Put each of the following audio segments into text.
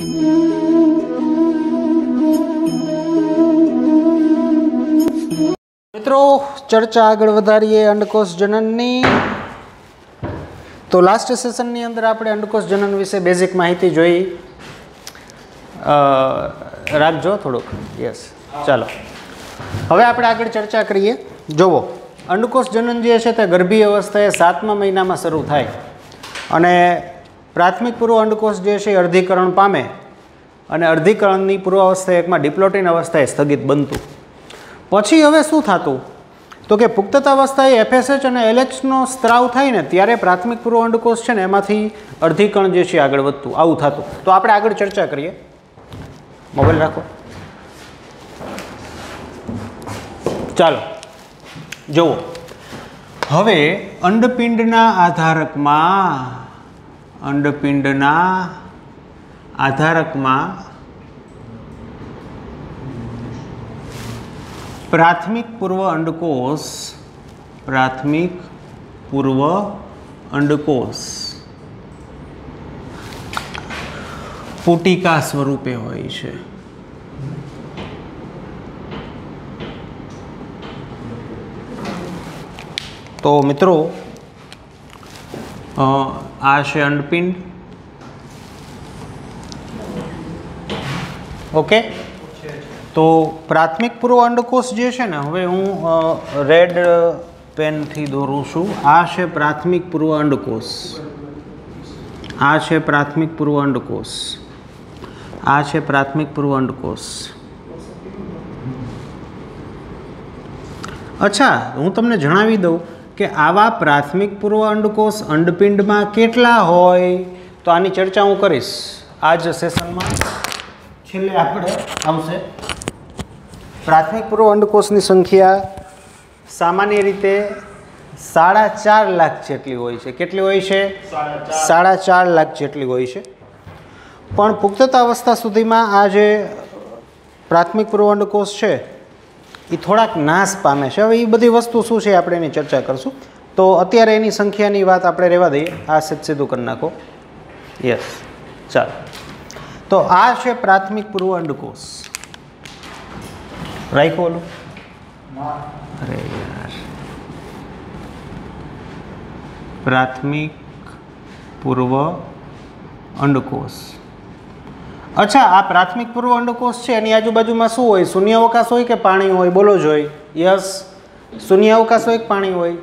મિત્રો ચર્ચા આગળ વધારીએ અંડકોષ જનનની। તો લાસ્ટ સેશનની અંદર આપણે અંડકોષ જનન વિશે બેઝિક માહિતી જોઈ। રાખજો થોડુંક, યસ। ચાલો હવે આપણે આગળ ચર્ચા કરીએ। જુઓ, અંડકોષ જનન જે છે તે ગર્ભીય અવસ્થાએ 7મા મહિનામાં શરૂ થાય અને પ્રાથમિક પૂર્વ અંડકોષ જે છે એ અર્ધીકરણ પામે અને અર્ધીકરણની પૂર્વાવસ્થા 1માં ડિપ્લોટિન અવસ્થાએ સ્થગિત બનતું। પછી હવે શું થતું તો કે પુખ્તતાવસ્થાએ FSH અને LHનો સ્ત્રાવ થાય ને ત્યારે પ્રાથમિક પૂર્વ અંડકોષ છે ને એમાંથી અર્ધીકરણ જે છે આગળ વધતું, આવું થતું। તો આપણે આગળ ચર્ચા કરીએ। મોબાઈલ રાખો। ચાલો જુઓ, હવે અંડપિંડના આધારકમાં પ્રાથમિક પૂર્વ અંડકોષ પુટિકા સ્વરૂપે હોય છે। તો મિત્રો આ છે અંડપિંડ, ઓકે। તો પ્રાથમિક પૂર્વ અંડકોષ જે છે ને, હવે હું રેડ પેનથી દોરું છું। આ છે પ્રાથમિક પૂર્વ અંડકોષ, આ છે પ્રાથમિક પૂર્વ અંડકોષ, આ છે પ્રાથમિક પૂર્વ અંડકોષ। અચ્છા, હું તમને જણાવી દઉં કે આવા પ્રાથમિક પૂર્વ અંડકોષ અંડપિંડમાં કેટલા હોય, તો આની ચર્ચા હું કરીશ આ જ સેશનમાં। છેલ્લે આપણે આવશે પ્રાથમિક પૂર્વ અંડકોષની સંખ્યા સામાન્ય રીતે 4.5 લાખ જેટલી હોય છે। કેટલી હોય છે? 4.5 લાખ જેટલી હોય છે। પણ પુખ્તતાવસ્થા સુધીમાં આ જે પ્રાથમિક પૂર્વ અંડકોષ છે એ થોડાક નાશ પામે છે। હવે એ બધી વસ્તુ શું છે આપણે એની ચર્ચા કરશું। તો અત્યારે એની સંખ્યાની વાત આપણે રહેવા દઈએ, આ સીધું કરી નાખો, યસ। ચાલો, તો આ છે પ્રાથમિક પૂર્વ અંડકોષ। રાખ્યું ઓલું? અરે યાર, પ્રાથમિક પૂર્વ અંડકોષ। અચ્છા, આ પ્રાથમિક પૂર્વ અંડકોષ છે એની આજુબાજુમાં શું હોય? શૂન્યાવકાશ હોય કે પાણી હોય? બોલો જોઈ। યસ, શૂન્યાવકાશ હોય કે પાણી હોય?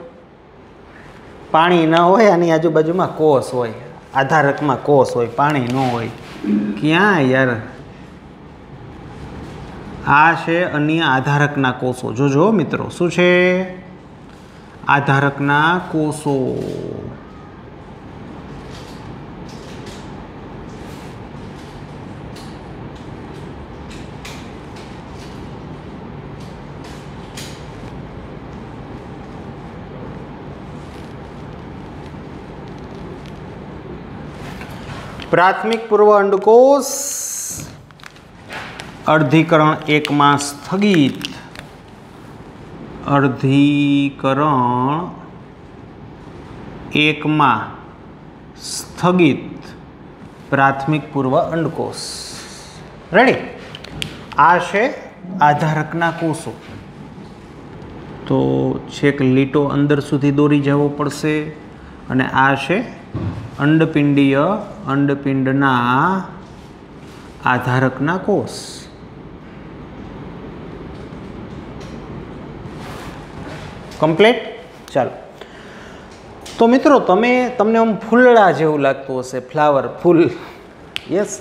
પાણી ન હોય, આની આજુબાજુમાં કોષ હોય, આધારકમાં કોષ હોય, પાણી ન હોય। ક્યાં યાર? આ છે અન્ય આધારકના કોષો। જોજો મિત્રો, શું છે? આધારકના કોષો। પ્રાથમિક પૂર્વ અંડકોષ અર્ધીકરણ 1માં સ્થગિત, અર્ધીકરણ 1માં સ્થગિત પ્રાથમિક પૂર્વ અંડકોષ। રેડી? આ છે આધારકના કોષો। તો છેક લીટો અંદર સુધી દોરી જવો પડશે અને આ છે અંડપિંડના આધારકના કોષ। કમ્પ્લીટ? ચાલો, તો મિત્રો તમને આમ ફૂલડા જેવું લાગતું હશે, ફ્લાવર, ફૂલ, યસ।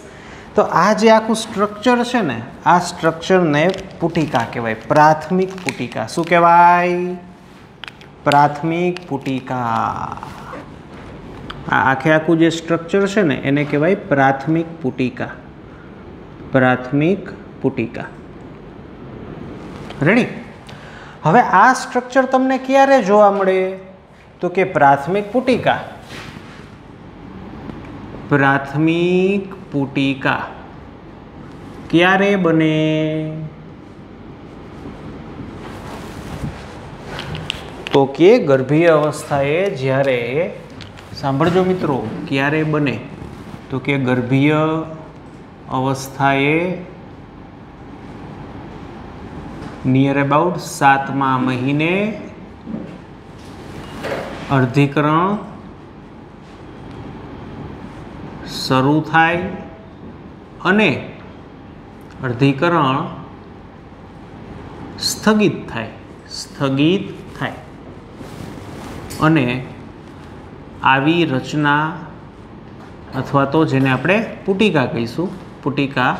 તો આ જે આખું સ્ટ્રક્ચર છે ને, આ સ્ટ્રક્ચરને પુટિકા કહેવાય, પ્રાથમિક પુટિકા। શું કહેવાય? પ્રાથમિક પુટિકા। આ આખું જે સ્ટ્રક્ચર છે ને એને કહેવાય પ્રાથમિક પુટિકા, પ્રાથમિક પુટિકા। રેડી? હવે આ સ્ટ્રક્ચર તમને ક્યારે જોવા મળે? તો કે પ્રાથમિક પુટિકા ક્યારે બને? તો કે ગર્ભીય અવસ્થાએ જ્યારે, સાંભળજો મિત્રો, ક્યારે બને? તો કે ગર્ભીય અવસ્થાએ નિયર અબાઉટ 7મા મહિને અર્ધીકરણ શરૂ થાય અને અર્ધીકરણ સ્થગિત થાય અને આવી રચના અથવા તો જેને આપણે પુટિકા કહીશું, પુટિકા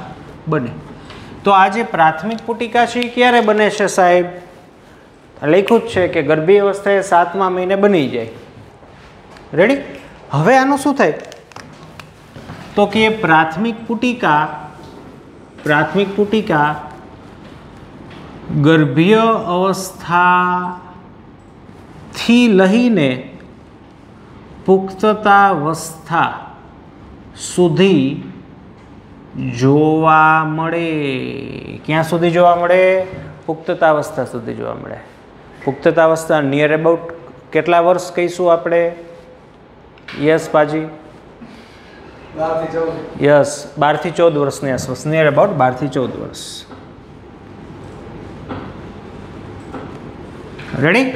બને. તો આ જે પ્રાથમિક પુટિકા છે એ ક્યારે બને છે સાહેબ? લખ્યું જ છે કે ગર્ભીય અવસ્થાએ 7મા મહિને બની જાય. રેડી? હવે આનું શું થાય? તો કે પ્રાથમિક પુટિકા ગર્ભીય અવસ્થાથી લઈને પુખ્તતાવસ્થા સુધી જોવા મળે. ક્યાં સુધી જોવા મળે? પુખ્તતાવસ્થા સુધી જોવા મળે. પુખ્તતાવસ્થા નિયર અબાઉટ કેટલા વર્ષ કહીશું આપણે? યસ પાજી? 12 થી 14 વર્ષની આસપાસ. નિયર અબાઉટ 12 થી 14 વર્ષ. રેડી?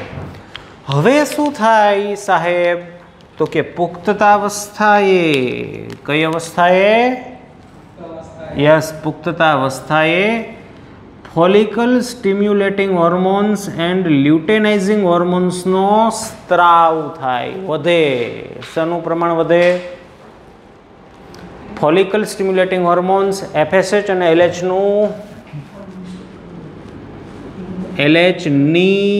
હવે શું થાય સાહેબ? તો કે પુખ્તતાવસ્થાએ, કઈ અવસ્થાએ? યસ, પુખ્તતાવસ્થાએ follicle stimulating hormones and luteinizing હોર્મોન્સનો સ્ત્રાવ થાય, વધે. શાનું પ્રમાણ વધે? ફોલિકલ સ્ટિમ્યુલેટિંગ હોર્મોન્સ FSH અને LH ની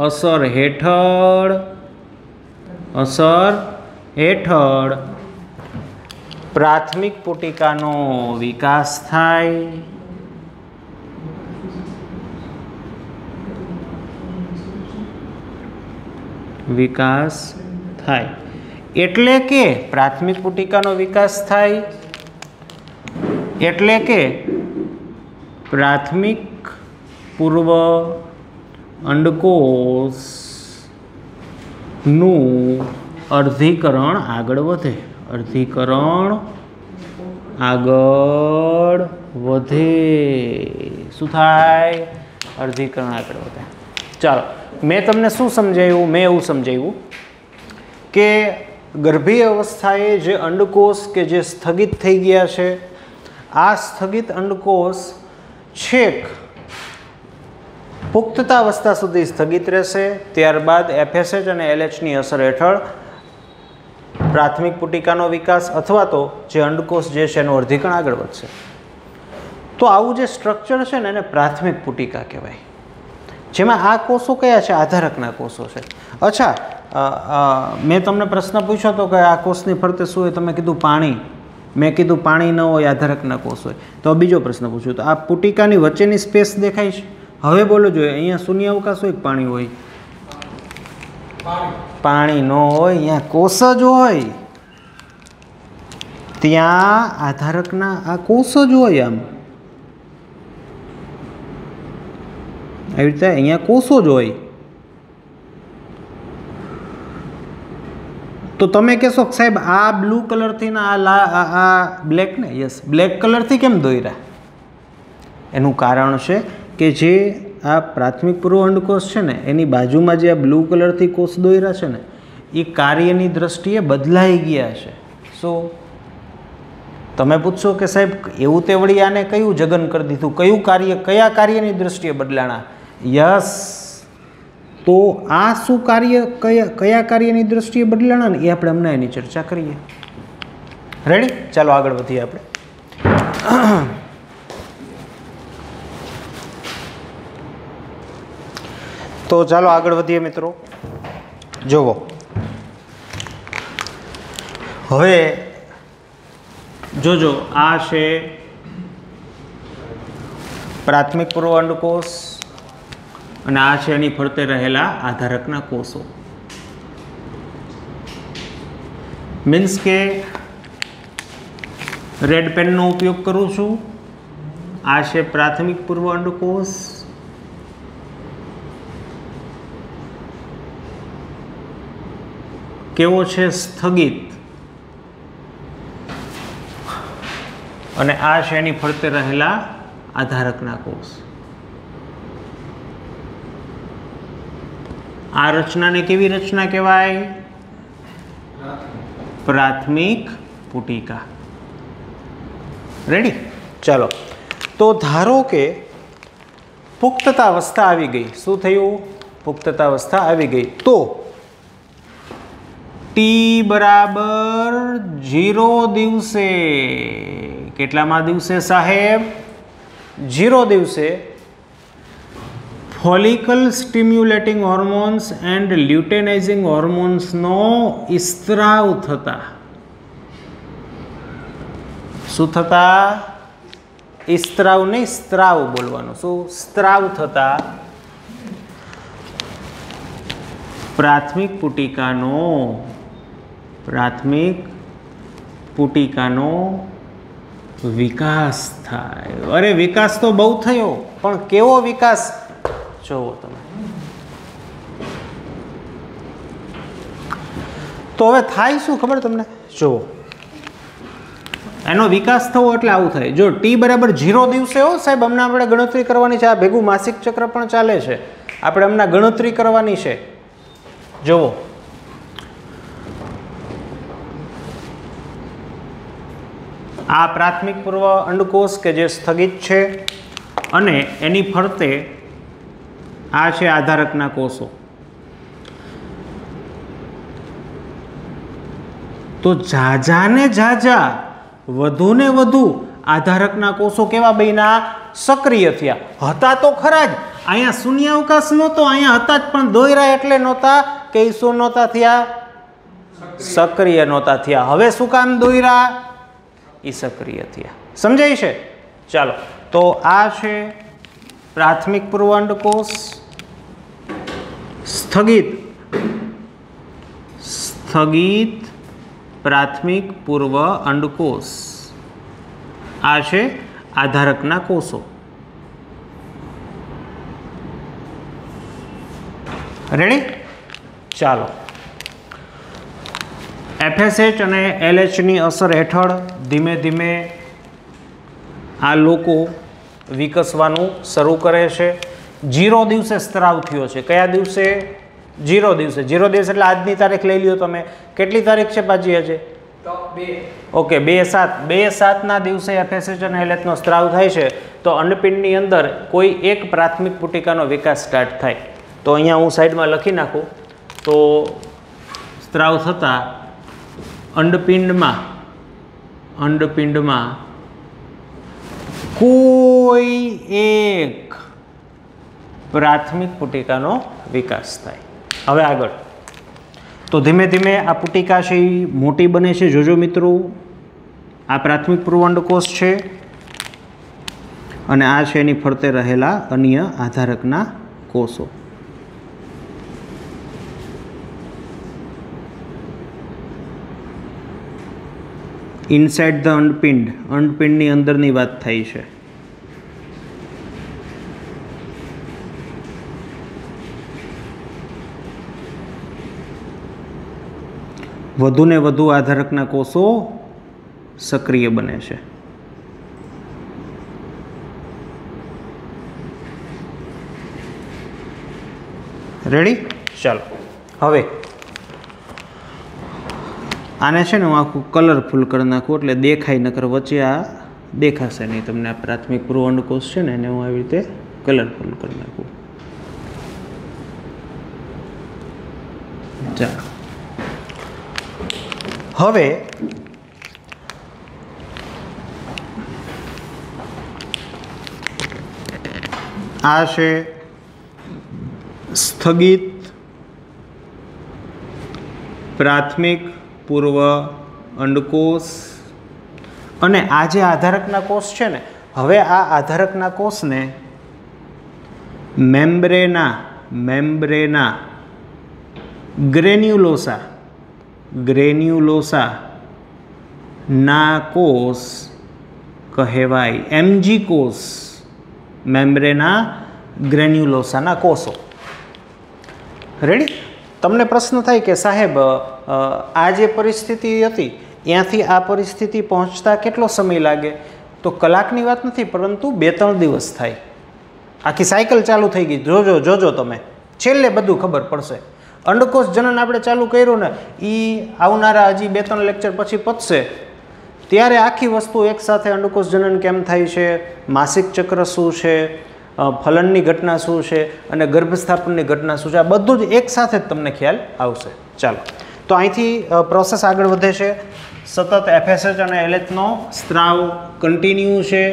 અસર હેઠળ પ્રાથમિક પુટિકાનો વિકાસ થાય. એટલે કે પ્રાથમિક પુટિકાનો વિકાસ થાય એટલે કે પ્રાથમિક પૂર્વ અંડકોષનું અર્ધીકરણ આગળ વધે. શું થાય? અર્ધીકરણ આગળ વધે. ચાલો, મેં તમને શું સમજાવ્યું? મેં એવું સમજાવ્યું કે ગર્ભીય અવસ્થાએ જે અંડકોષ કે જે સ્થગિત થઈ ગયા છે, આ સ્થગિત અંડકોષ છેક પુખ્તતાવસ્થા સુધી સ્થગિત રહેશે. ત્યારબાદ FSH અને LHની અસર હેઠળ પ્રાથમિક પુટિકાનો વિકાસ અથવા તો જે અંડકોષ જે છે એનું અર્ધીકરણ આગળ વધશે. તો આવું જે સ્ટ્રક્ચર છે ને એને પ્રાથમિક પુટિકા કહેવાય. જેમાં આ કોષો કયા છે? આધારકના કોષો છે. અચ્છા, મેં તમને પ્રશ્ન પૂછ્યો હતો કે આ કોષની ફરતે શું હોય? તમે કીધું પાણી. મેં કીધું પાણી ન હોય, આધારકના કોષ હોય. તો બીજો પ્રશ્ન પૂછ્યો તો આ પુટિકાની વચ્ચેની સ્પેસ દેખાય છે? હવે બોલો જોઈએ, અહીંયા શૂન્ય અવકાશ હોય કે પાણી હોય? પાણી ન હોય, અહીંયા કોષ જ હોય. ત્યાં આધારકના આ કોષ જ હોય. આમ આવી રીતે અહીંયા કોષો જ હોય. તો તમે કહેશો કે સાહેબ આ બ્લુ કલરથી ને આ બ્લેક ને? યસ, બ્લેક કલરથી કેમ દોર્યા? એનું કારણ છે કે જે આ પ્રાથમિક પૂર્વ અંડકોષ છે ને એની બાજુમાં જે આ બ્લુ કલરથી કોષ દોર્યા છે ને એ કાર્યની દ્રષ્ટિએ બદલાઈ ગયા છે. શું? તમે પૂછશો કે સાહેબ એવું તે વળી આને કયું જગન કરી દીધું? કયા કાર્યની દ્રષ્ટિએ બદલાણા? યસ, તો આ શું કાર્ય, કયા કાર્યની દ્રષ્ટિએ બદલાણા ને એ આપણે હમણાં એની ચર્ચા કરીએ. રેડી? ચાલો આગળ વધીએ આપણે. તો ચાલો આગળ વધીએ મિત્રો. જુઓ, હવે જોજો, આ છે પ્રાથમિક પૂર્વ અંડકોષ અને આ છે એની ફરતે રહેલા આધારકના કોષો. મીન્સ કે રેડ પેનનો ઉપયોગ કરું છું. આ છે પ્રાથમિક પૂર્વ અંડકોષ. કેવો છે? સ્થગિત. અને આ છે એની ફરતે રહેલા આધારકના કોષ. આ રચનાને કેવી રચના કહેવાય? પ્રાથમિક પુટિકા. રેડી? ચાલો, તો ધારો કે પુખ્તતાવસ્થા આવી ગઈ. શું થયું? પુખ્તતાવસ્થા આવી ગઈ. તો ટી બરાબર 0 દિવસે, કેટલામાં દિવસે સાહેબ? 0 દિવસે follicle stimulating hormones and luteinizing હોર્મોન્સનો સ્ત્રાવ થતા. શું થતા? સ્ત્રાવ નહીં, સ્ત્રાવ બોલવાનું. શું? સ્ત્રાવ થતા પ્રાથમિક પુટિકાનો વિકાસ થાય. અરે વિકાસ તો બહુ થયો, પણ કેવો વિકાસ જોવો તમે. તો હવે થાય શું ખબર તમને? જુઓ, એનો વિકાસ થવો એટલે આવું થાય. જો ટી બરાબર 0 દિવસે હો સાહેબ, હમણાં આપણે ગણતરી કરવાની છે. આ ભેગું માસિક ચક્ર પણ ચાલે છે, આપણે હમણાં ગણતરી કરવાની છે. જુઓ, આ પ્રાથમિક પૂર્વ અંડકોષ કે જે સ્થગિત છે અને એની ફરતે આ છે આધારકના કોષો. તો ઝાઝાને ઝાઝા, વધુને વધુ આધારકના કોષો કેવા બન્યા? સક્રિય થયા. હતા તો ખરા જ, અહીંયા શૂન્યાવકાશ નહોતો, અહીંયા હતા જ, પણ દોયરા એટલે નહોતા કે શું નહોતા થયા? સક્રિય નહોતા થયા. હવે શું કામ દોયરા? એ સક્રિય થયા. સમજાય છે? ચાલો, તો આ છે પ્રાથમિક પૂર્વ અંડકોષ, સ્થગિત પ્રાથમિક પૂર્વ અંડકોષ. આ છે આધારકના કોષો. રેડી? ચાલો, FSH અને LHની અસર હેઠળ ધીમે ધીમે આ લોકો વિકસવાનું શરૂ કરે છે. 0 દિવસે સ્ત્રાવ થયો છે. કયા દિવસે? 0 દિવસે. 0 દિવસ એટલે આજની તારીખ લઈ લ્યો તમે. કેટલી તારીખ છે પાછી આજે? ઓકે, 2/7 દિવસે FSH અને LHનો સ્ત્રાવ થાય છે. તો અંડપિંડની અંદર કોઈ એક પ્રાથમિક પુટિકાનો વિકાસ સ્ટાર્ટ થાય. તો અહીંયા હું સાઈડમાં લખી નાખું. તો સ્ત્રાવ થતાં અંડપિંડમાં કોઈ એક પ્રાથમિક પુટિકાનો વિકાસ થાય. હવે આગળ તો ધીમે ધીમે આ પુટિકા છે એ મોટી બને છે. જોજો મિત્રો, આ પ્રાથમિક પૂર્વ અંડકોષ છે અને આ છે એની ફરતે રહેલા અન્ય આધારકના કોષો. ઇનસાઇડ ધ અંડપિંડની અંદરની વાત થાય છે. વધુને વધુ આધારકના કોષો સક્રિય બને છે. રેડી? ચાલો, હવે આને છે ને હું આખું કલરફુલ કરી નાખું એટલે દેખાય, નકર વચ્ચે આ દેખાશે નહીં તમને. આ પ્રાથમિક પૂર્વ અંડકોષ છે ને એને હું આવી રીતે કલરફુલ કરી નાખું. ચાલો, હવે આ છે સ્થગિત પ્રાથમિક પૂર્વ અંડકોષ અને આ જે આધારકના કોષ છે ને, હવે આ આધારકના કોષને મેમ્બ્રેના ગ્રેન્યુલોસા ના કોષ કહેવાય. એમજી કોષ, મેમ્બ્રેના ગ્રેન્યુલોસાના કોષો. રેડી? તમને પ્રશ્ન થાય કે સાહેબ આ જે પરિસ્થિતિ હતી ત્યાંથી આ પરિસ્થિતિ પહોંચતા કેટલો સમય લાગે? તો કલાકની વાત નથી, પરંતુ 2-3 દિવસ થાય. આખી સાયકલ ચાલુ થઈ ગઈ. જોજો તમે, છેલ્લે બધું ખબર પડશે. અંડકોષ જનન આપણે ચાલુ કર્યું ને, એ આવનારા હજી 2-3 લેક્ચર પછી પતશે, ત્યારે આખી વસ્તુ એકસાથે અંડકોષ જનન કેમ થાય છે, માસિક ચક્ર શું છે, ફલનની ઘટના શું છે અને ગર્ભસ્થાપનની ઘટના શું છે, આ બધું જ એકસાથે જ તમને ખ્યાલ આવશે. ચાલો, તો અહીંથી પ્રોસેસ આગળ વધે છે. સતત FSH અને LH નો સ્ત્રાવ કન્ટિન્યુ છે,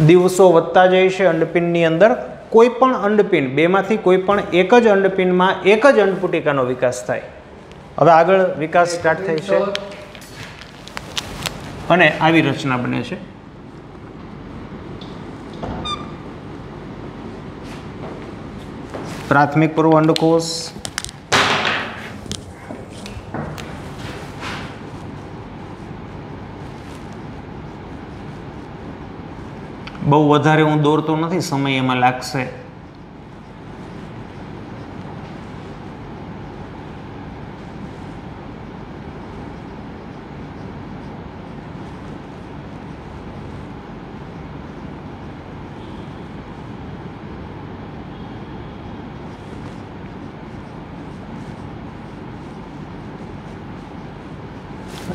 દિવસો વધતા જાય છે અંડપિંડની અંદર. કોઈ પણ અંડપિંડ, બેમાંથી કોઈ પણ એક જ અંડપિંડમાં એક જ અંડપુટિકાનો વિકાસ થાય. હવે આગળ વિકાસ સ્ટાર્ટ થાય છે અને આવી રચના બને છે. પ્રાથમિક પૂર્વ અંડકોષ, બહુ વધારે હું દોરતો નથી, સમય એમાં લાગશે.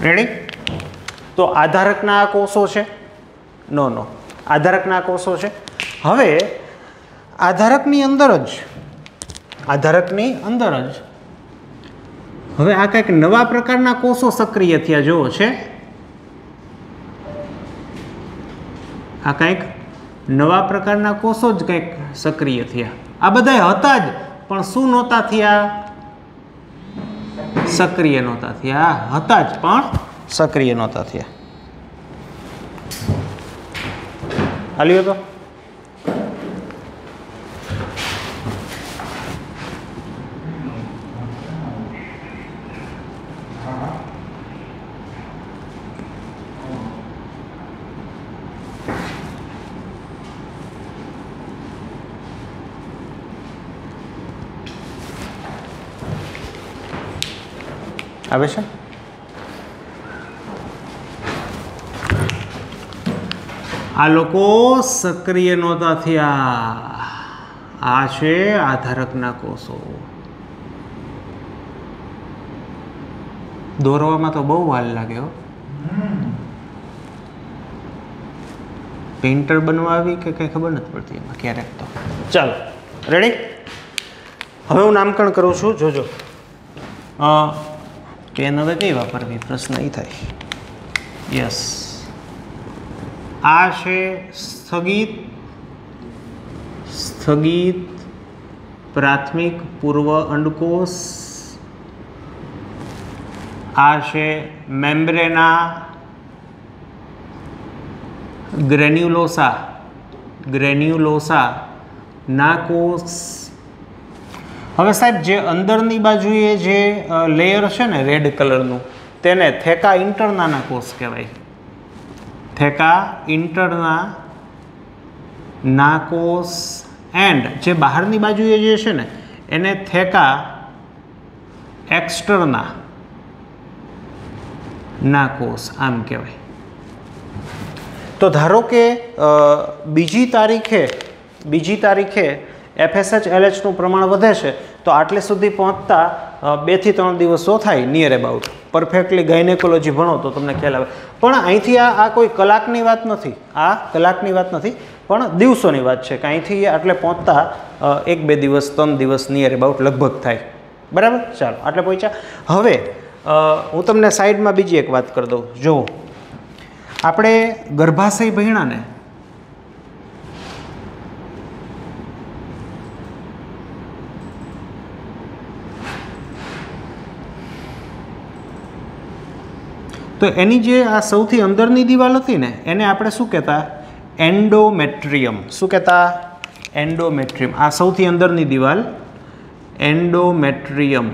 રેડી? તો આધારકના આ કોષો છે. નો આધારકના કોષો છે. હવે આધારકની અંદર જ હવે આ કંઈક નવા પ્રકારના કોષો સક્રિય થયા. જોવો છે, આ કંઈક નવા પ્રકારના કોષો જ કંઈક સક્રિય થયા. આ બધા હતા જ, પણ શું નહોતા થયા? સક્રિય નહોતા થયા. હતા જ પણ સક્રિય નહોતા થયા. હાલ્યો તો આવે છે. આ લોકો સક્રિય નહોતા થયા. આ છે આધારકના કોષો. દોરવામાં તો બહુ વાર લાગે હો. પેઇન્ટર બનવા આવી કે કઈ ખબર નથી પડતી એમાં ક્યારેક તો. ચાલો, રેડી? હવે હું નામકરણ કરું છું. જોજો, પેન હવે કઈ વાપરવી, પ્રશ્ન એ થાય. યસ, આ છે સ્થગિત પ્રાથમિક પૂર્વ અંડકોષ. આ છે મેમ્બ્રેના ગ્રેન્યુલોસા ના કોષ. હવે સાહેબ, જે અંદરની બાજુએ જે લેયર છે ને રેડ કલરનું, તેને થેકા ઇન્ટરનાના કોષ કહેવાય. થેકા ઇન્ટરના ના કોષ. એન્ડ જે બહારની બાજુએ જે છે ને એને થેકા એક્સટરના ના કોષ આમ કહેવાય. તો ધારો કે બીજી તારીખે FSH LH નું પ્રમાણ વધે છે, તો આટલે સુધી પહોંચતા 2 થી 3 દિવસો થાય નિયર અબાઉટ. પરફેક્ટલી ગાયનેકોલોજી ભણો તો તમને ખ્યાલ આવે. પણ અહીંથી આ કોઈ કલાકની વાત નથી, પણ દિવસોની વાત છે કે અહીંથી આટલે પહોંચતા 1-2 દિવસ 3 દિવસ નિયર અબાઉટ લગભગ થાય. બરાબર? ચાલો, આટલે પહોંચ્યા. હવે હું તમને સાઈડમાં બીજી એક વાત કરી દઉં. જુઓ, આપણે ગર્ભાશય ભણ્યા ને, તો એની જે આ સૌથી અંદરની દિવાલ હતી ને, એને આપણે શું કહેતા? એન્ડોમેટ્રિયમ. શું કહેતા? એન્ડોમેટ્રિયમ. આ સૌથી અંદરની દિવાલ એન્ડોમેટ્રિયમ.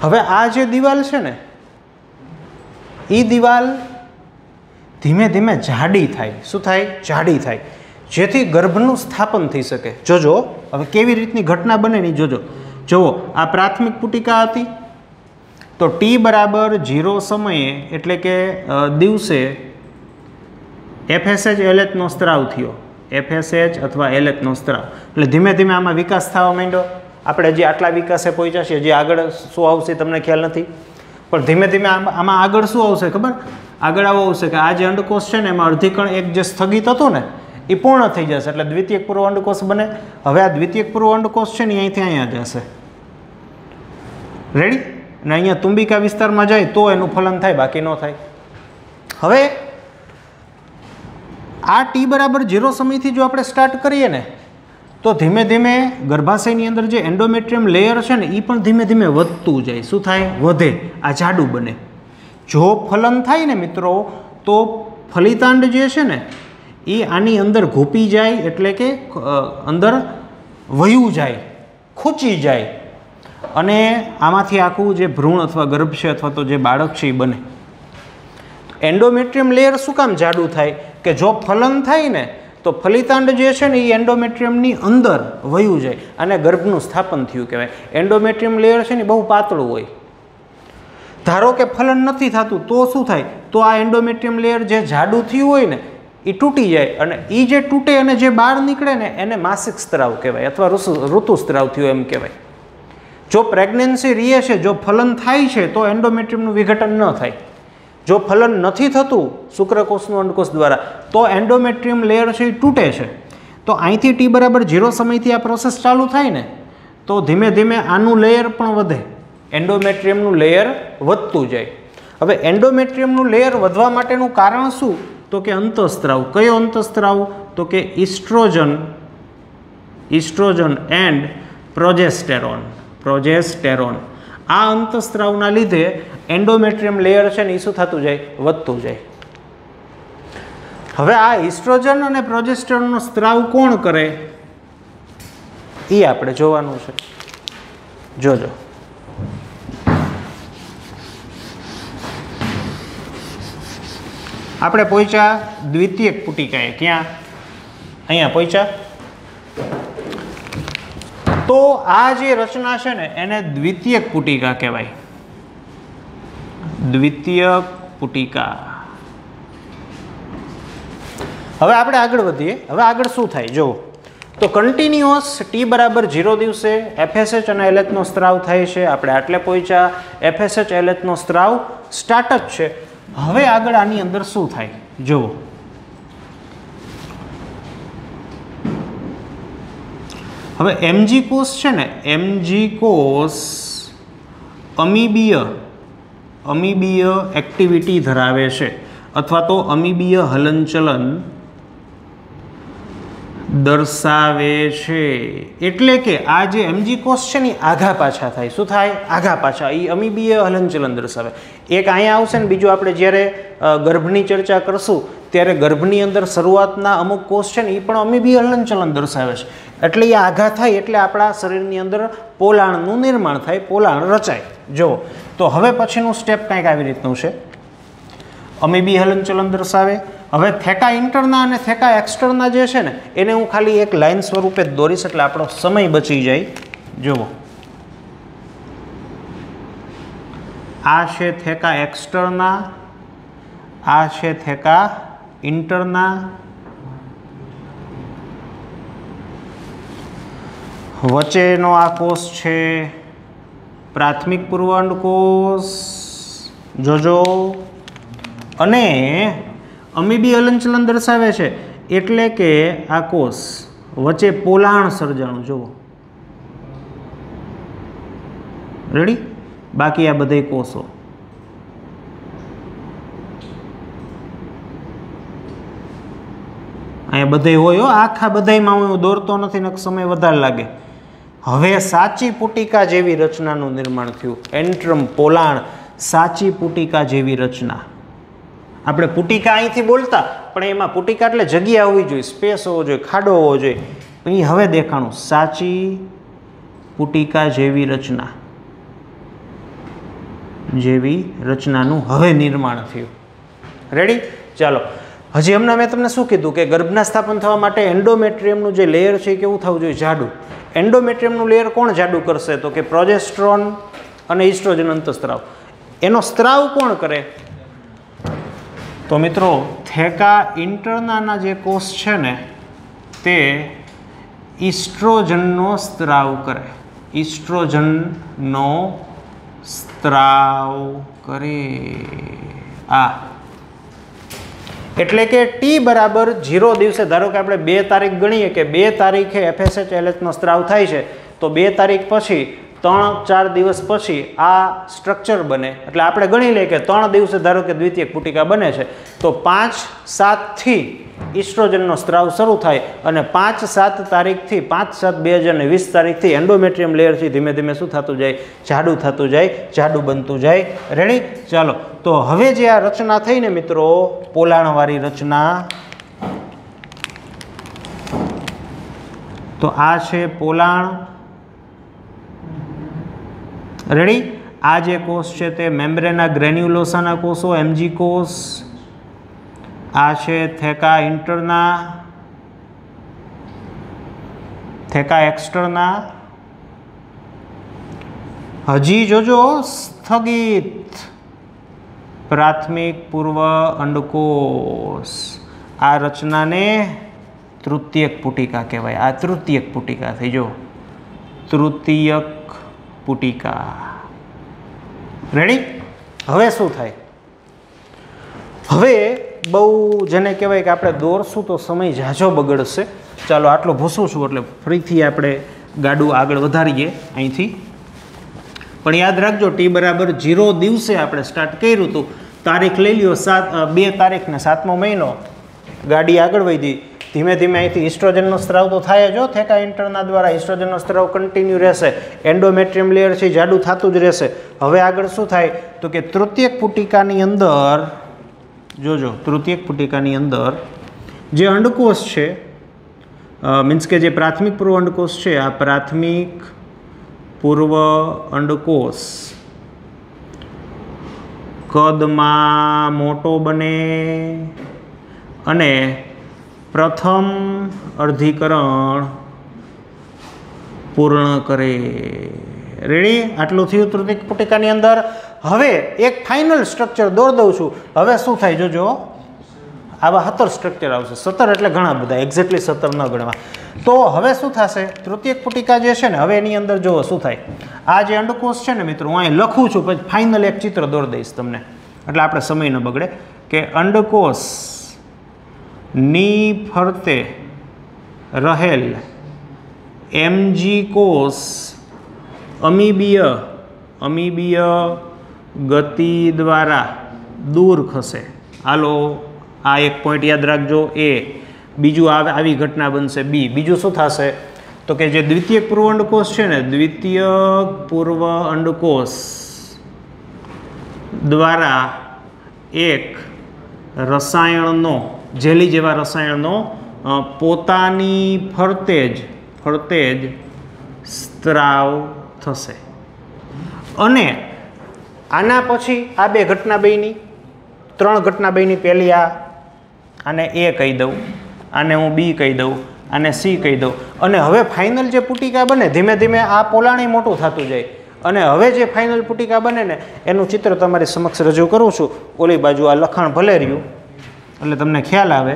હવે આ જે દિવાલ છે ને, એ દિવાલ ધીમે ધીમે જાડી થાય. શું થાય? જાડી થાય, જેથી ગર્ભનું સ્થાપન થઈ શકે. જોજો હવે કેવી રીતની ઘટના બને ની. જોજો, જુઓ, આ પ્રાથમિક પુટિકા હતી. તો ટી બરાબર 0 સમયે એટલે કે દિવસે FSH LHનો સ્ત્રાવ થયો, FSH અથવા LHનો સ્ત્રાવ. એટલે ધીમે ધીમે આમાં વિકાસ થવા માંડ્યો. આપણે હજી આટલા વિકાસે પહોંચ્યા છીએ, હજી આગળ શું આવશે તમને ખ્યાલ નથી, પણ ધીમે ધીમે આમાં આગળ શું આવશે ખબર? આગળ આવો આવશે કે આ જે અંડકોષ છે ને એમાં અર્ધીકણ એક જે સ્થગિત હતું ને એ પૂર્ણ થઈ જશે, એટલે દ્વિતીયક પૂર્વ અંડકોષ બને. હવે આ દ્વિતીયક પૂર્વ અંડકોષ છે ને અહીંથી અહીંયા જશે. રેડી? અને અહીંયા તુંબિકા વિસ્તારમાં જાય તો એનું ફલન થાય, બાકી ન થાય. હવે આ ટી બરાબર 0 સમયથી જો આપણે સ્ટાર્ટ કરીએ ને તો ધીમે ધીમે ગર્ભાશયની અંદર જે એન્ડોમેટ્રિયમ લેયર છે ને એ પણ ધીમે ધીમે વધતું જાય. શું થાય? વધે. આ જાડું બને. જો ફલન થાય ને મિત્રો તો ફલિતાંડ જે છે ને એ આની અંદર ઘૂપી જાય, એટલે કે અંદર વયું જાય, ખૂંચી જાય, અને આમાંથી આખું જે ભ્રૂણ અથવા ગર્ભ છે અથવા તો જે બાળક છે એ બને. એન્ડોમેટ્રિયમ લેયર શું કામ જાડું થાય? કે જો ફલન થાય ને તો ફલિતાંડ જે છે ને એ એન્ડોમેટ્રિયમની અંદર વયું જાય, અને ગર્ભનું સ્થાપન થયું કહેવાય. એન્ડોમેટ્રિયમ લેયર છે ને બહુ પાતળું હોય. ધારો કે ફલન નથી થતું તો શું થાય? તો આ એન્ડોમેટ્રિયમ લેયર જે જાડું થયું હોય ને એ તૂટી જાય, અને એ જે તૂટે અને જે બહાર નીકળે ને એને માસિક સ્ત્રાવ કહેવાય અથવા ઋતુસ્ત્રાવ થયો એમ કહેવાય. જો પ્રેગ્નન્સી રહે છે, જો ફલન થાય છે તો એન્ડોમેટ્રિયમનું વિઘટન ન થાય. જો ફલન નથી થતું શુક્રકોષનું અંડકોષ દ્વારા તો એન્ડોમેટ્રિયમ લેયર છે એ તૂટે છે. તો અહીંથી ટી બરાબર 0 સમયથી આ પ્રોસેસ ચાલુ થાય ને તો ધીમે ધીમે આનું લેયર પણ વધે, એન્ડોમેટ્રિયમનું લેયર વધતું જાય. હવે એન્ડોમેટ્રિયમનું લેયર વધવા માટેનું કારણ શું? તો કે અંતઃસ્ત્રાવ. કયો અંતઃસ્ત્રાવ? તો કે ઇસ્ટ્રોજન એન્ડ પ્રોજેસ્ટેરોન. આ અંતઃસ્ત્રાવના લીધે એન્ડોમેટ્રિયમ લેયર છે ને એ શું થતું જાય? વધતું જાય. હવે આ ઇસ્ટ્રોજન અને પ્રોજેસ્ટેરોનનો સ્ત્રાવ કોણ કરે એ આપણે જોવાનું છે. જોજો. આપણે પહોંચ્યા દ્વિતીયક પુટિકાએ. ક્યાં? અહીંયા પહોંચ્યા. તો આ જે રચના છે ને એને દ્વિતીયક પુટિકા કહેવાય. દ્વિતીયક પુટિકા. હવે આપણે આગળ વધીએ. હવે આગળ શું થાય જુઓ. તો કન્ટિન્યુઅસ ટી બરાબર 0 દિવસે FSH અને LHનો સ્ત્રાવ થાય છે. આપણે આટલે પહોંચ્યા. FSH LHનો સ્ત્રાવ સ્ટાર્ટ જ છે. હવે આગળ આની અંદર શું થાય જુઓ. હવે એમજી કોષ છે ને, એમજી કોષ અમીબીય એક્ટિવિટી ધરાવે છે અથવા તો અમીબીય હલનચલન દર્શાવે છે. એટલે કે આ જે એમજી કોષ છે ને આઘા પાછા થાય. શું થાય? આઘા પાછા. એ અમીબીય હલનચલન દર્શાવે. એક અહીંયા આવશે ને બીજું આપણે જ્યારે ગર્ભની ચર્ચા કરશું ત્યારે ગર્ભની અંદર શરૂઆતના અમુક કોષ છે ને એ પણ અમીબીય હલનચલન દર્શાવે છે. એટલે એ આઘા થાય એટલે આપણા શરીરની અંદર પોલાણનું નિર્માણ થાય, પોલાણ રચાય. જો તો હવે પછીનું સ્ટેપ કંઈક આવી રીતનું છે. અમીબીય હલનચલન દર્શાવે. હવે થેકા ઇન્ટરના અને થેકા એક્સટરના જે છે ને એને હું ખાલી એક લાઈન સ્વરૂપે જ દોરીશ એટલે આપણો સમય બચી જાય. જુઓ, આ છે થેકા એક્સટરના, આ છે થેકા ઇન્ટરના, વચ્ચેનો આ કોષ છે પ્રાથમિક પૂર્વ અંડકોષ. જોજો, અને અમીબીય હલનચલન દર્શાવે છે એટલે કે આ કોષ વચ્ચે પોલાણ સર્જાણું. જુઓ, રેડી? બાકી આ બધા કોષો અહીંયા બધે હોય. આખા બધામાં હું દોરતો નથી ને સમય વધારે લાગે. હવે સાચી પુટિકા જેવી રચનાનું નિર્માણ થયું. એન્ટ્રમ પોલાણ, સાચી પુટિકા જેવી રચના. આપણે પુટિકા અહીંથી બોલતા પણ એમાં પુટિકા એટલે જગ્યા હોવી જોઈએ, સ્પેસ હોવો જોઈએ, ખાડો હોવો જોઈએ. એ હવે દેખાણું સાચી પુટિકા જેવી રચનાનું હવે નિર્માણ થયું. રેડી? ચાલો, હજી હમણાં મેં તમને શું કીધું કે ગર્ભના સ્થાપન થવા માટે એન્ડોમેટ્રિયમનું જે લેયર છે એ કેવું થવું જોઈએ? જાડું. એન્ડોમેટ્રિયમનું લેયર કોણ જાડું કરશે? તો કે પ્રોજેસ્ટ્રોન અને ઇસ્ટ્રોજન અંતઃસ્ત્રાવ. એનો સ્ત્રાવ કોણ કરે? તો મિત્રો થેકા ઇન્ટરનાના જે કોષ છે ને તે ઇસ્ટ્રોજનનો સ્ત્રાવ કરે. ઇસ્ટ્રોજનનો સ્ત્રાવ કરે. એટલે કે ટી બરાબર 0 દિવસે, ધારો કે આપણે 2 તારીખ ગણીએ કે 2 તારીખે FSH LH નો સ્ત્રાવ થાય છે, તો 2 તારીખ પછી 3-4 દિવસ પછી આ સ્ટ્રક્ચર બને. એટલે આપણે ગણી લઈએ કે 3 દિવસે ધારો કે દ્વિતીયક પુટિકા બને છે, તો 5-7 થી ઇસ્ટ્રોજનનો સ્ત્રાવ શરૂ થાય અને 5-7 તારીખથી 5-7-2020 તારીખથી એન્ડોમેટ્રિયમ લેયરથી ધીમે ધીમે શું થતું જાય? જાડું થતું જાય, જાડું બનતું જાય. રેડી? ચાલો, તો હવે જે આ રચના થઈ ને મિત્રો, પોલાણવાળી રચના, તો આ છે પોલાણ. રેડી? આ જે કોષ છે તે મેમ્બ્રેના ગ્રેન્યુલોસાના કોષો, MG કોષ. આ છે થેકા ઇન્ટરના, થેકા એક્સટરના. હજી જોજો, સ્થગિત પ્રાથમિક પૂર્વ અંડકોષ. આ રચનાને તૃતીયક પુટિકા કહેવાય. આ તૃતીયક પુટિકા થઈ. જો, તૃતીયક પુટિકા. રેડી? હવે શું થાય? હવે બહુ જેને કહેવાય કે આપણે દોરશું તો સમય ઝાઝો બગડશે. ચાલો આટલું ભૂસું છું એટલે ફરીથી આપણે ગાડું આગળ વધારીએ અહીંથી. પણ યાદ રાખજો, ટી બરાબર 0 દિવસે આપણે સ્ટાર્ટ કર્યું હતું. તારીખ લઈ લ્યો 2 તારીખ ને 7મો મહિનો. ગાડી આગળ વધી, ધીમે ધીમે અહીંથી ઇસ્ટ્રોજનનો સ્ત્રાવ તો થાય જ. થેકા ઇન્ટરના દ્વારા ઇસ્ટ્રોજનનો સ્ત્રાવ કન્ટિન્યુ રહેશે. એન્ડોમેટ્રિયમ લેયર છે જાડું થતું જ રહેશે. હવે આગળ શું થાય? તો કે તૃતીયક પુટિકાની અંદર જોજો, તૃતીયક પુટિકાની અંદર જે અંડકોષ છે, મીન્સ કે જે પ્રાથમિક પૂર્વ અંડકોષ છે, આ પ્રાથમિક પૂર્વ અંડકોષ કદમાં મોટો બને અને પ્રથમ અર્ધીકરણ પૂર્ણ કરે. રેડી? આટલું થયું તૃતીયક પુટિકાની અંદર. હવે એક ફાઇનલ સ્ટ્રક્ચર દોર દઉં છું. હવે શું થાય જોજો, આવા 17 સ્ટ્રક્ચર આવશે. 17 એટલે ઘણા બધા, એક્ઝેક્ટલી 17 ન ગણવા. તો હવે શું થશે? તૃતીયક પુટિકા જે છે ને, હવે એની અંદર જુઓ શું થાય. આ જે અંડકોષ છે ને મિત્રો, હું અહીં લખું છું, પછી ફાઇનલ એક ચિત્ર દોર દઈશ તમને, એટલે આપણે સમય ન બગડે. કે અંડકોષ ની ફરતે રહેલ MG કોષ અમીબીય ગતિ દ્વારા દૂર ખસે. હાલો, આ એક પોઈન્ટ યાદ રાખજો. A. બીજું આવી ઘટના બનશે B. બીજું શું થશે? તો કે જે દ્વિતીયક પૂર્વ અંડકોષ છે ને, દ્વિતીયક પૂર્વ અંડકોષ દ્વારા એક રસાયણનો, જેલી જેવા રસાયણનો પોતાની ફરતે જ સ્ત્રાવ થશે. અને આના પછી આ 2 ઘટના બની, 3 ઘટના બની. પહેલી આને A કહી દઉં, આને હું B કહી દઉં, આને C કહી દઉં. અને હવે ફાઇનલ જે પુટિકા બને, ધીમે ધીમે આ પોલાણી મોટું થતું જાય. અને હવે જે ફાઇનલ પુટિકા બને ને, એનું ચિત્ર તમારી સમક્ષ રજૂ કરું છું. ઓલી બાજુ આ લખાણ ભલે રહ્યું એટલે તમને ખ્યાલ આવે.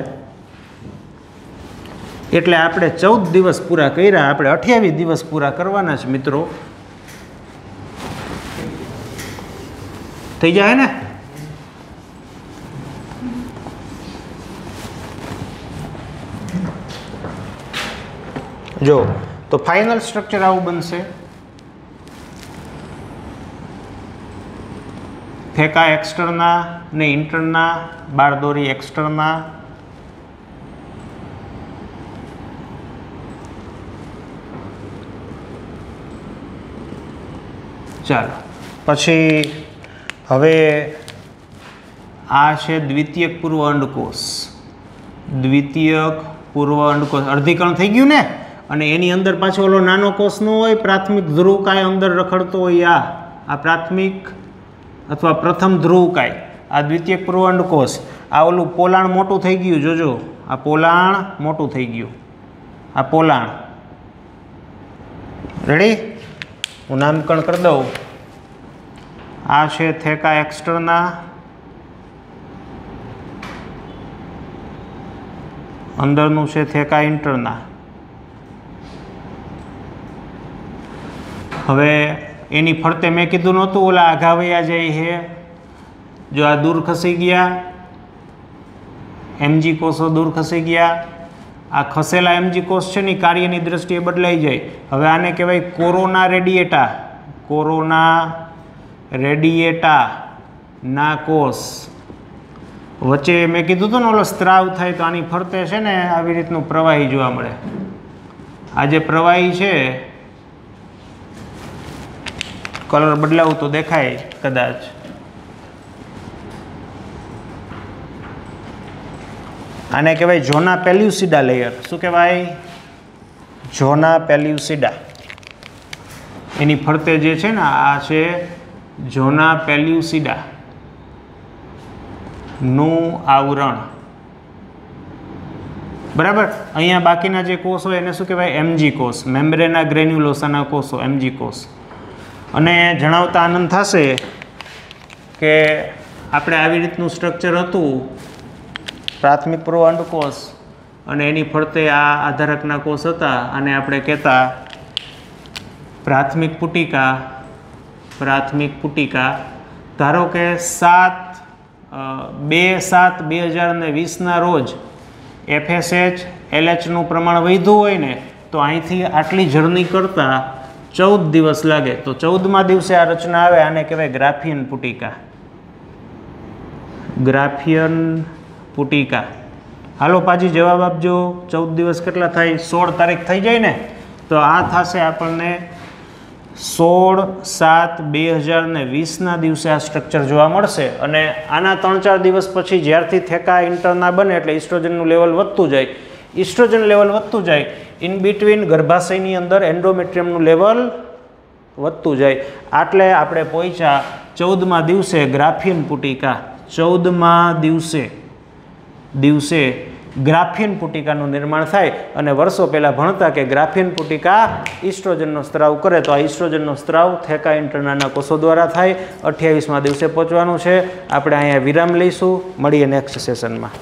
એટલે આપણે 14 દિવસ પૂરા કર્યા, આપણે 28 દિવસ પૂરા કરવાના છે મિત્રો. થઈ જાય ને? જો, તો ફાઇનલ સ્ટ્રક્ચર આવું બનશે. થેકા એક્સટરના ને ઇન્ટરના, બારદોરી એક્સટરના. ચાલો, પછી હવે આ છે દ્વિતીયક પૂર્વ અંડકોષ. દ્વિતીયક પૂર્વ અંડકોષ અર્ધીકરણ થઈ ગયું ને, અને એની અંદર પાછો ઓલો નાનો કોષ ન હોય, પ્રાથમિક ધ્રુવકાય અંદર રખડતો હોય. આ પ્રાથમિક અથવા પ્રથમ ધ્રુવકાય, આ દ્વિતીયક પૂર્વ અંડકોષ. આ ઓલું પોલાણ મોટું થઈ ગયું. જોજો, આ પોલાણ મોટું થઈ ગયું. આ પોલાણ. રેડી? હું નામકરણ કરી દઉં. આ છે થેકા એક્સટર્ના, અંદરનું છે થેકા ઇન્ટરના. હવે એની ફરતે મેં કીધું નહોતું ઓલા આઘાવયા જાય છે, જો આ દૂર ખસી ગયા, એમજી કોષો દૂર ખસી ગયા. આ ખસેલા એમજી કોષ છે ને કાર્યની દ્રષ્ટિએ બદલાઈ જાય. હવે આને કહેવાય કોરોના રેડિયેટા. કોરોના રેડિયેટા ના કોષ. વચ્ચે મેં કીધું હતું ને ઓલો સ્ત્રાવ થાય તો આની ફરતે છે ને આવી રીતનું પ્રવાહી જોવા મળે. આ જે પ્રવાહી છે, કલર બદલાવું તો દેખાય કદાચ. આને કહેવાય ઝોના પેલ્યુસિડા લેયર. શું કહેવાય? ઝોના પેલ્યુસિડા. એની ફરતે જે છે ને આ છે ઝોના પેલ્યુસિડા નું આવરણ. બરાબર. અહીંયા બાકીના જે કોષ હોય એને શું કહેવાય? એમજી કોષ, મેમ્બ્રેના ગ્રેન્યુલોસાના કોષો, એમજી કોષ. અને જણાવતા આનંદ થશે કે આપણે આવી રીતનું સ્ટ્રક્ચર હતું પ્રાથમિક પૂર્વ અંડકોષ, અને એની ફરતે આ આધારકના કોષ હતા. અને આપણે કહેતા પ્રાથમિક પુટિકા. પ્રાથમિક પુટિકા. ધારો કે 2/7/2020 રોજ FSH LHનું પ્રમાણ વધ્યું હોય ને તો અહીંથી આટલી જર્ની કરતાં 14 દિવસ લાગે. તો 14મા દિવસે આ રચના આવે. આને કહેવાય ગ્રાફિયન પુટિકા. ગ્રાફિયન પુટિકા. હાલો પાછી જવાબ આપજો. 14 દિવસ કેટલા થાય? 16 તારીખ થઈ જાય ને તો આ થશે આપણને 16/7/2020 દિવસે આ સ્ટ્રક્ચર જોવા મળશે. અને આના 3-4 દિવસ પછી જ્યારથી થેકા ઇન્ટરના બને એટલે ઇસ્ટ્રોજનનું લેવલ વધતું જાય. ઇસ્ટ્રોજન લેવલ વધતું જાય, ઇન બિટવીન ગર્ભાશયની અંદર એન્ડોમેટ્રિયમનું લેવલ વધતું જાય. આટલે આપણે પહોંચ્યા 14મા દિવસે ગ્રાફિયન પુટિકા. 14મા દિવસે ગ્રાફિયન પુટિકાનું નિર્માણ થાય. અને વર્ષો પહેલાં ભણતા કે ગ્રાફિયન પુટિકા ઇસ્ટ્રોજનનો સ્ત્રાવ કરે તો આ ઇસ્ટ્રોજનનો સ્ત્રાવ થેકા ઇન્ટરનાના કોષો દ્વારા થાય. 28મા દિવસે પહોંચવાનું છે. આપણે અહીંયા વિરામ લઈશું. મળીએ નેક્સ્ટ સેશનમાં.